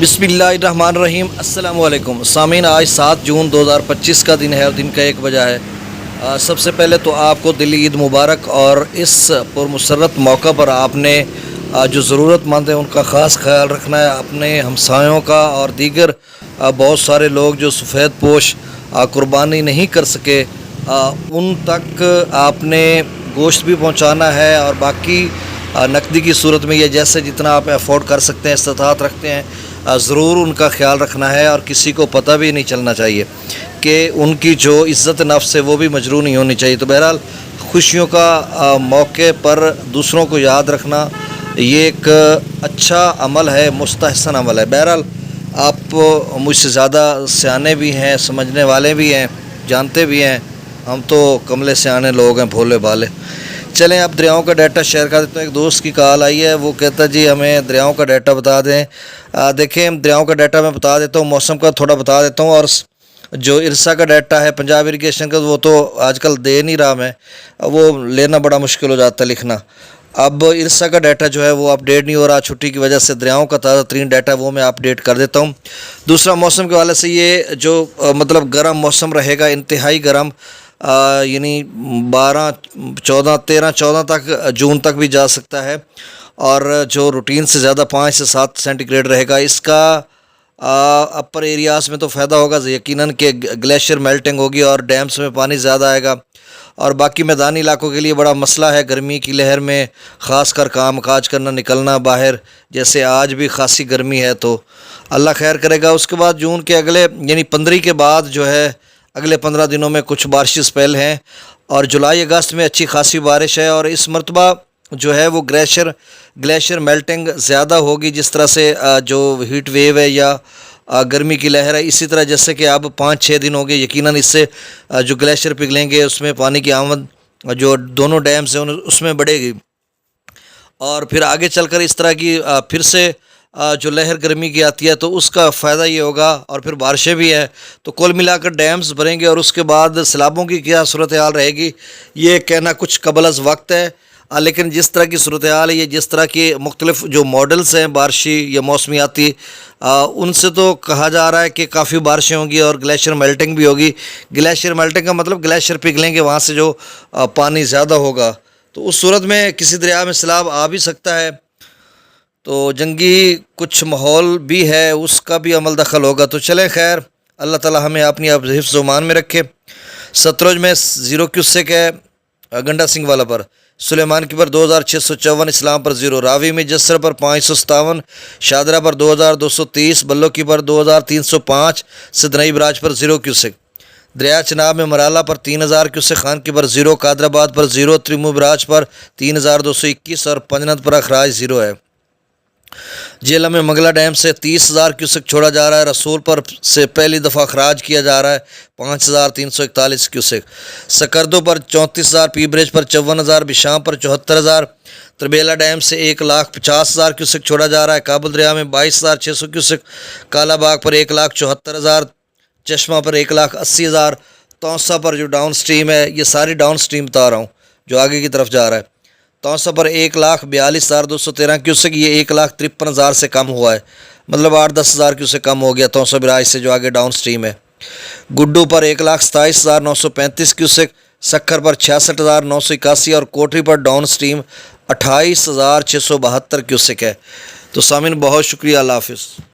बिस्मिल्लाहिर्रहमानिर्रहीम। अस्सलाम वालेकुम सामीन। आज 7 जून 2025 का दिन है और दिन का 1 बजा है। सबसे पहले तो आपको दिली ईद मुबारक। और इस पुरमसरत मौका पर आपने जो ज़रूरतमंद है उनका ख़ास ख्याल रखना है, अपने हमसायों का और दीगर बहुत सारे लोग जो सफ़ेद पोश कुर्बानी नहीं कर सके उन तक आपने गोश्त भी पहुंचाना है। और बाकी नकदी की सूरत में ये जैसे जितना आप अफोर्ड कर सकते हैं, इस्तात रखते हैं, ज़रूर उनका ख्याल रखना है। और किसी को पता भी नहीं चलना चाहिए कि उनकी जो इज़्ज़त नफ्स है वो भी मजरूह नहीं होनी चाहिए। तो बहरहाल खुशियों का मौके पर दूसरों को याद रखना ये एक अच्छा अमल है, मुस्तहसन अमल है। बहरहाल आप मुझसे ज़्यादा सियाने भी हैं, समझने वाले भी हैं, जानते भी हैं। हम तो कमले सियाने लोग हैं, भोले भाले। चलें अब दरियाओं का डाटा शेयर कर देते हैं। एक दोस्त की कॉल आई है, वो कहता है जी हमें दरियाओं का डाटा बता दें। देखें, दरियाओं का डाटा मैं बता देता हूँ, मौसम का थोड़ा बता देता हूँ। और जो इरसा का डाटा है पंजाब इरीगेशन का, वो तो आजकल दे नहीं रहा, मैं वो लेना बड़ा मुश्किल हो जाता है लिखना। अब इरसा का डाटा जो है वो अपडेट नहीं हो रहा छुट्टी की वजह से। दरियाओं का ताज़ा तरीन डाटा वो मैं अपडेट कर देता हूँ। दूसरा, मौसम के हवाले से ये जो मतलब गर्म मौसम रहेगा, इंतहाई गर्म, यानी 12, 14, 13, 14 तक जून तक भी जा सकता है। और जो रूटीन से ज़्यादा 5 से 7 सेंटीग्रेड रहेगा। इसका अपर एरियाज़ में तो फ़ायदा होगा यकीनन कि ग्लेशियर मेल्टिंग होगी और डैम्स में पानी ज़्यादा आएगा। और बाकी मैदानी इलाकों के लिए बड़ा मसला है गर्मी की लहर में, ख़ास कर काम काज करना, निकलना बाहर, जैसे आज भी खासी गर्मी है। तो अल्लाह खैर करेगा। उसके बाद जून के अगले यानी 15 के बाद जो है अगले 15 दिनों में कुछ बारिश स्पेल हैं। और जुलाई अगस्त में अच्छी खासी बारिश है। और इस मरतबा जो है वो ग्लेशियर मेल्टिंग ज़्यादा होगी, जिस तरह से जो हीट वेव है या गर्मी की लहर है, इसी तरह जैसे कि अब 5-6 दिन हो गए, यकीनन इससे जो ग्लेशियर पिघलेंगे उसमें पानी की आमद जो दोनों डैम्स हैं उसमें बढ़ेगी। और फिर आगे चलकर इस तरह की फिर से जो लहर गर्मी की आती है तो उसका फ़ायदा ये होगा। और फिर बारिशें भी हैं, तो कुल मिलाकर डैम्स भरेंगे। और उसके बाद सैलाबों की क्या सूरत हाल रहेगी ये कहना कुछ कबल अज़ वक्त है। लेकिन जिस तरह की सूरत हाल है, ये जिस तरह के मुख्तलिफ जो मॉडल्स हैं बारिशी या मौसमियाती, उनसे तो कहा जा रहा है कि काफ़ी बारिशें होंगी और ग्लेशियर मेल्टिंग भी होगी। ग्लेशियर मेल्टिंग का मतलब ग्लेशियर पिघलेंगे, वहाँ से जो पानी ज़्यादा होगा, तो उस सूरत में किसी दरिया में सैलाब आ भी सकता है। तो जंगी कुछ माहौल भी है, उसका भी अमल दखल होगा। तो चले खैर, अल्लाह ताला हमें अपनी हिफ्ज़ व मान में रखे। सतलुज में 0 क्यूसेक है गंडा सिंह वाला पर, सुलेमान की पर 2654, इस्लाम पर 0, रावी में जसर पर 557, शादरा पर 2230, बल्लो की पर 2305, सिदनई बराज पर 0 क्यूसेक। दरिया चनाब में मराला पर 3000 क्यूसेक, खान की पर 0, कादराबाद पर 0, त्रिमू बराज पर 3221 और पंजनत पर अखराज 0 है। जेला में मंगला डैम से 30,000 क्यूसेक छोड़ा जा रहा है। रसूल पर से पहली दफ़ा खराज किया जा रहा है 5,341 क्यूसेक। सकरदो पर 34,000, पी ब्रिज पर 54,000, बिशाम पर 74,000। तरबेला डैम से 1,50,000 क्यूसेक छोड़ा जा रहा है। काबुल दरिया में 22,600 क्यूसेक। कालाबाग पर 1,74,000, चश्मा पर 1,80,000। तौसा पर जो डाउन स्ट्रीम है, ये सारी डाउन स्ट्रीम बता रहा हूँ जो आगे की तरफ जा रहा है, तौसा पर 1,42,213 क्यूसेक, ये 1,53,000 से कम हुआ है, मतलब 8-10 हज़ार क्यूसेक कम हो गया तौसा बराज से जो आगे डाउन स्ट्रीम है। गुड्डू पर 1,27,935 क्यूसेक, सक्खर पर 66,981 और कोटरी पर डाउन स्ट्रीम 28,672 क्यूसेक है। तो सामिन बहुत शुक्रिया, अल्लाह हाफिज़।